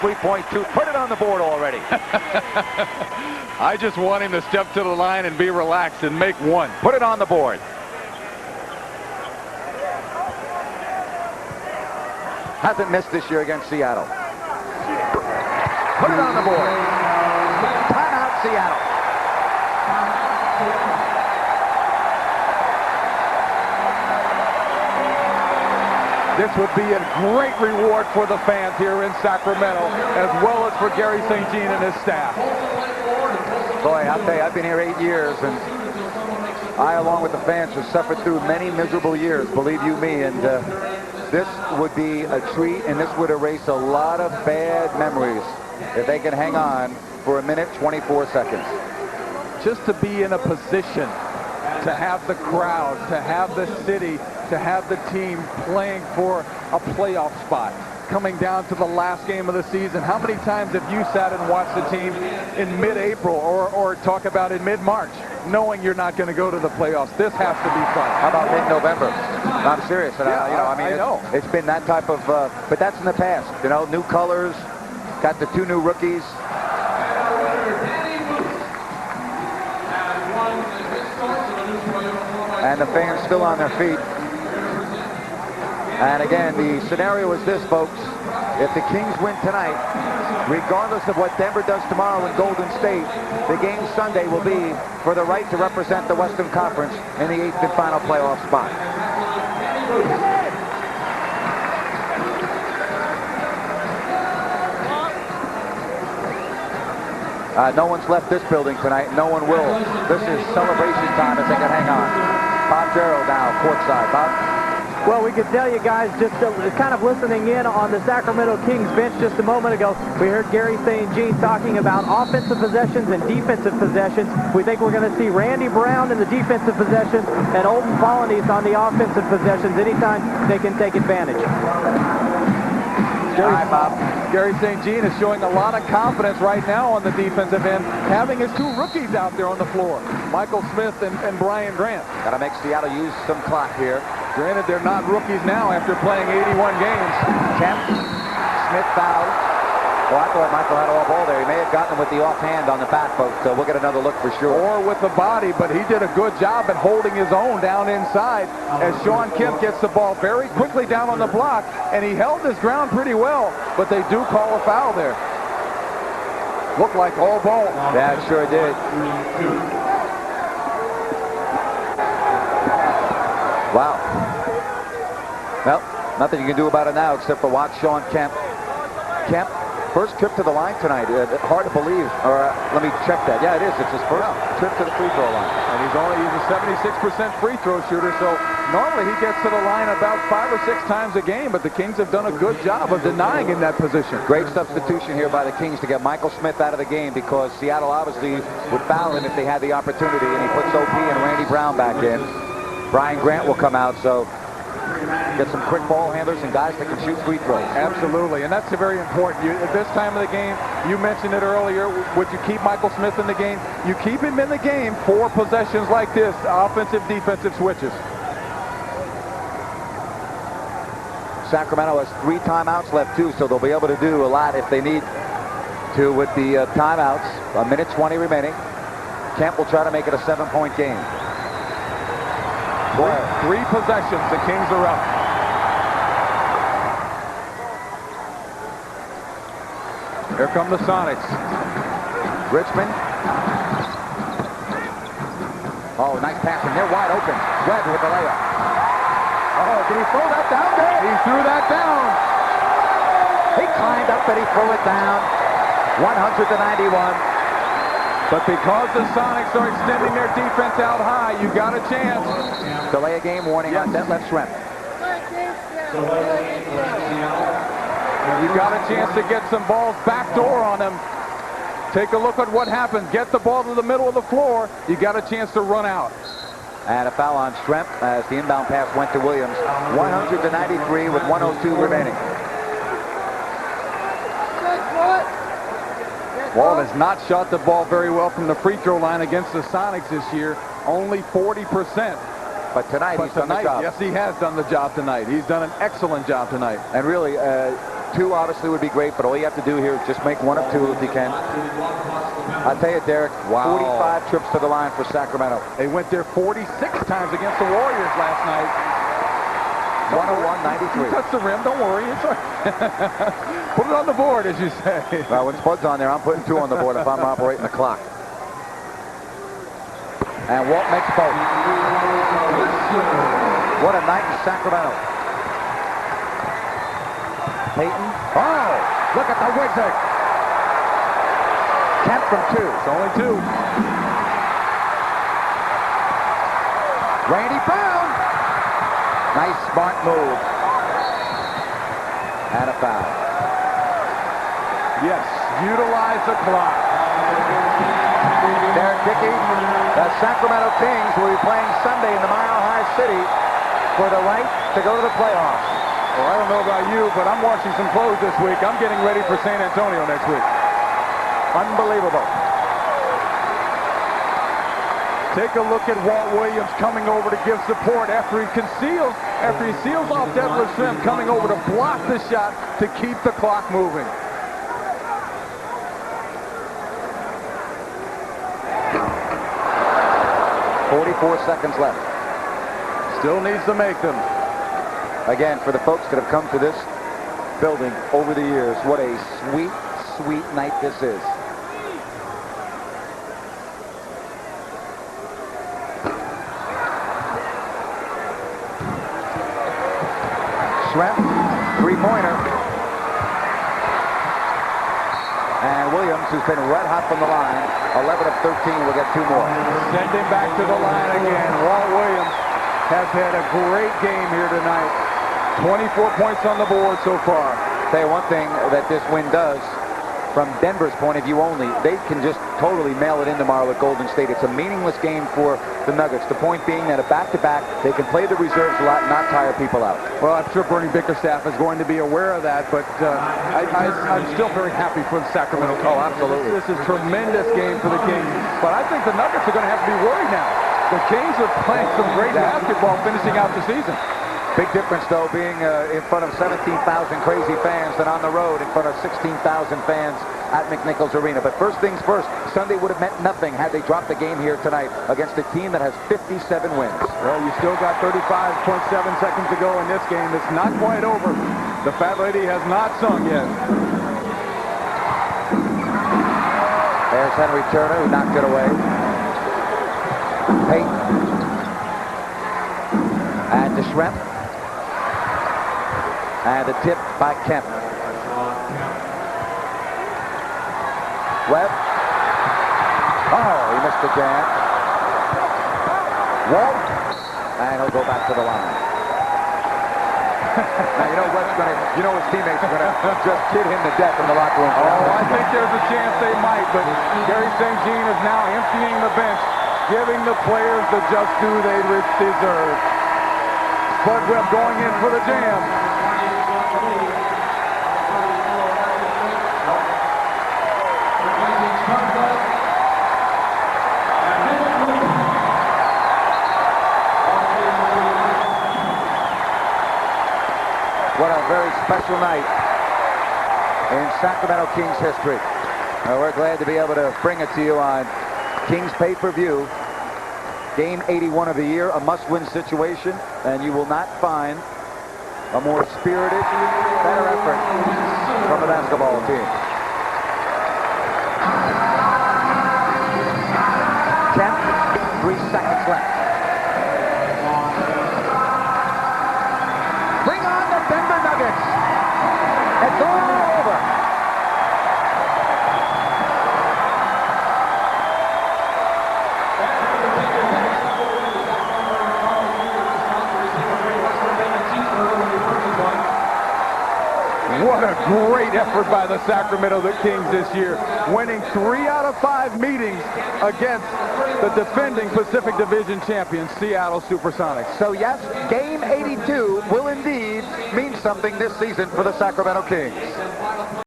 3-point shoot. Put it on the board already. I just want him to step to the line and be relaxed and make one. Put it on the board. Hasn't missed this year against Seattle. Put it on the board. Timeout, Seattle. This would be a great reward for the fans here in Sacramento, as well as for Gary St. Jean and his staff. Boy, I'll tell you, I've been here 8 years, and I, along with the fans, have suffered through many miserable years, believe you me, and this would be a treat, and this would erase a lot of bad memories if they can hang on for a minute, 24 seconds. Just to be in a position to have the crowd, to have the city, to have the team playing for a playoff spot, coming down to the last game of the season. How many times have you sat and watched the team in mid-April or talk about in mid-March, knowing you're not going to go to the playoffs? This has to be fun. How about mid-November? I'm serious. And Yeah, I know. It's been that type of, but that's in the past. You know, new colors, got the 2 new rookies. And the fans still on their feet. And again, the scenario is this, folks. If the Kings win tonight, regardless of what Denver does tomorrow in Golden State, the game Sunday will be for the right to represent the Western Conference in the 8th and final playoff spot. No one's left this building tonight. No one will. This is celebration time if they can hang on. Bob Gerald now, courtside. Bob? Well, we could tell you guys, just kind of listening in on the Sacramento Kings bench just a moment ago, we heard Gary St. Jean talking about offensive possessions and defensive possessions. We think we're going to see Randy Brown in the defensive possessions and Olden Polynice on the offensive possessions anytime they can take advantage. All right, Bob. Gary St. Jean is showing a lot of confidence right now on the defensive end, having his 2 rookies out there on the floor, Michael Smith and Brian Grant. Got to make Seattle use some clock here. Granted, they're not rookies now after playing 81 games. Kemp, Smith fouled. Well, I thought Michael had all ball there. He may have gotten him with the offhand on the back, folks, so we'll get another look for sure. Or with the body, but he did a good job at holding his own down inside as Sean Kemp gets the ball very quickly down on the block, and he held his ground pretty well, but they do call a foul there. Looked like all ball. Yeah, it sure did. Wow. Well, nothing you can do about it now except for watch Sean Kemp. Kemp, first trip to the line tonight. Hard to believe. Or let me check that. Yeah, it is. It's his first trip to the free throw line. And he's a 76% free throw shooter, so normally he gets to the line about 5 or 6 times a game, but the Kings have done a good job of denying him that position. Great substitution here by the Kings to get Michael Smith out of the game, because Seattle obviously would foul him if they had the opportunity, and he puts OP and Randy Brown back in. Brian Grant will come out, so get some quick ball handlers and guys that can shoot free throws. Absolutely, and that's very important. At this time of the game, you mentioned it earlier, would you keep Michael Smith in the game? You keep him in the game for possessions like this, offensive, defensive switches. Sacramento has 3 timeouts left, too, so they'll be able to do a lot if they need to with the timeouts. 1:20 remaining. Kemp will try to make it a 7-point game. 3 possessions, the Kings are up. Here come the Sonics. Richmond. Oh, nice passing. They're wide open. Webb with the layup. Oh, did he throw that down there? He threw that down. He climbed up and he threw it down. 100-91. But because the Sonics are extending their defense out high, you got a chance. Delay a game warning on that left shrimp. You got a chance to get some balls backdoor on them. Take a look at what happens. Get the ball to the middle of the floor. You got a chance to run out. And a foul on Shrimp as the inbound pass went to Williams. 100-93 with 1:02 remaining. Wall has not shot the ball very well from the free throw line against the Sonics this year. Only 40%. But tonight he's done the job. Yes, he has done the job tonight. He's done an excellent job tonight. And really, 2 obviously would be great, but all you have to do here is just make 1 of 2 if you can. I tell you, Derek, 45 trips to the line for Sacramento. They went there 46 times against the Warriors last night. 101-93. You touch the rim, don't worry. It's all right. Put it on the board, as you say. Well, when Spud's on there, I'm putting 2 on the board if I'm operating the clock. And Walt makes both. What a night in Sacramento. Payton. Oh, look at the wizard. Kemp from 2. It's only 2. Randy Brown. Nice, smart move. And a foul. Yes, utilize the clock. Derek Dickey, the Sacramento Kings will be playing Sunday in the Mile High City for the right to go to the playoffs. Well, I don't know about you, but I'm washing some clothes this week. I'm getting ready for San Antonio next week. Unbelievable. Take a look at Walt Williams coming over to give support after he seals off Detlef Schrempf, coming over to block the shot to keep the clock moving. .44 seconds left. Still needs to make them. Again, for the folks that have come to this building over the years, what a sweet, sweet night this is. Schrempf, 3-pointer. And Williams, who's been red hot from the line, 11 of 13, will get 2 more. Send him back to the line again. Walt Williams has had a great game here tonight. 24 points on the board so far. Tell you one thing that this win does, from Denver's point of view only, they can just totally mail it in tomorrow at Golden State. It's a meaningless game for the Nuggets. The point being that a back-to-back, they can play the reserves a lot, not tire people out. Well, I'm sure Bernie Bickerstaff is going to be aware of that, but I'm still very happy for the Sacramento Kings. Oh, absolutely. This is a tremendous game for the Kings, but I think the Nuggets are going to have to be worried now. The Kings are playing some great basketball finishing out the season. Big difference, though, being in front of 17,000 crazy fans than on the road in front of 16,000 fans at McNichols Arena. But first things first, Sunday would have meant nothing had they dropped the game here tonight against a team that has 57 wins. Well, you still got 35.7 seconds to go in this game. It's not quite over. The Fat Lady has not sung yet. There's Henry Turner, who knocked it away. Payton. And to Schrempf. And a tip by Kemp. Webb. Oh, he missed the jam. Walt. And he'll go back to the line. Now, you know Webb's going to, you know his teammates are going to just kid him to death in the locker room. Oh, I think there's a chance they might, but Gary St. Jean is now emptying the bench, giving the players the just due they deserve. Spud Webb going in for the jam. What a very special night in Sacramento Kings history. We're glad to be able to bring it to you on Kings pay-per-view. Game 81 of the year, a must-win situation, and you will not find a more spirited, better effort from the basketball team. 3 seconds left. Bring on the Denver Nuggets. It's all over. What a great effort by the Sacramento Kings this year, winning 3 out of 5 meetings against the defending Pacific Division champions, Seattle Supersonics. So yes, game 82 will indeed mean something this season for the Sacramento Kings.